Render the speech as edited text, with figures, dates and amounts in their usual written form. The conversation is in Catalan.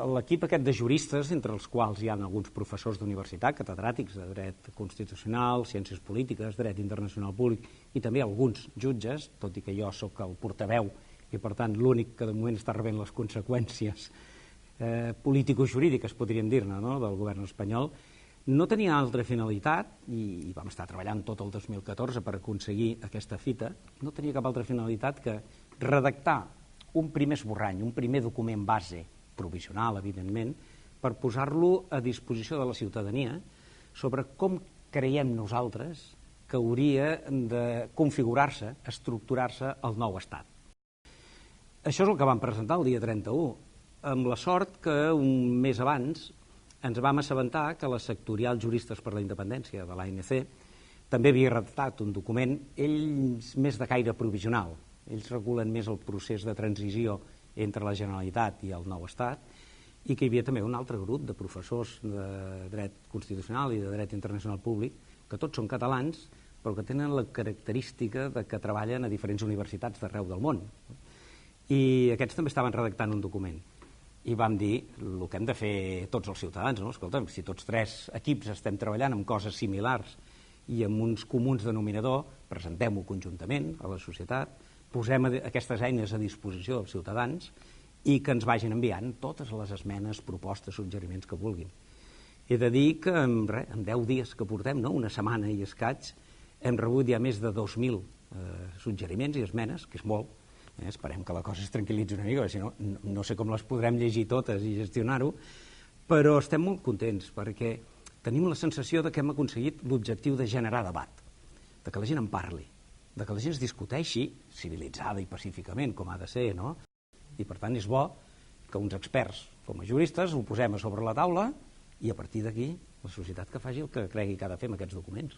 L'equip aquest de juristes, entre els quals hi ha alguns professors d'universitat, catedràtics de dret constitucional, ciències polítiques, dret internacional públic i també alguns jutges, tot i que jo sóc el portaveu i per tant l'únic que de moment està rebent les conseqüències político-jurídiques, podríem dir-ne, no?, del govern espanyol, no tenia altra finalitat, i vam estar treballant tot el 2014 per aconseguir aquesta fita, no tenia cap altra finalitat que redactar un primer esborrany, un primer document base, provisional, evidentment, per posar-lo a disposició de la ciutadania sobre com creiem nosaltres que hauria de configurar-se, estructurar-se el nou estat. Això és el que vam presentar el dia 31, amb la sort que un mes abans ens vam assabentar que la sectorial Juristes per la Independència de l'ANC també havia redactat un document, ells més de caire provisional, ells regulen més el procés de transició entre la Generalitat i el nou Estat, i que hi havia també un altre grup de professors de dret constitucional i de dret internacional públic, que tots són catalans, però que tenen la característica de que treballen a diferents universitats d'arreu del món. I aquests també estaven redactant un document. I vam dir el que hem de fer tots els ciutadans, no? Escolta'm, si tots tres equips estem treballant amb coses similars i amb uns comuns denominador, presentem-ho conjuntament a la societat, posem aquestes eines a disposició dels ciutadans i que ens vagin enviant totes les esmenes, propostes, suggeriments que vulguin. He de dir que en 10 dies que portem, no?, una setmana i escaig, hem rebut ja més de 2.000 suggeriments i esmenes, que és molt. Esperem que la cosa es tranquil·litzi una mica, si no, no sé com les podrem llegir totes i gestionar-ho, però estem molt contents perquè tenim la sensació de que hem aconseguit l'objectiu de generar debat, de que la gent en parli, de que la gent es discuteixi civilitzada i pacíficament, com ha de ser, no? I per tant és bo que uns experts com a juristes ho posem a sobre la taula i a partir d'aquí la societat que faci el que cregui que ha de fer amb aquests documents.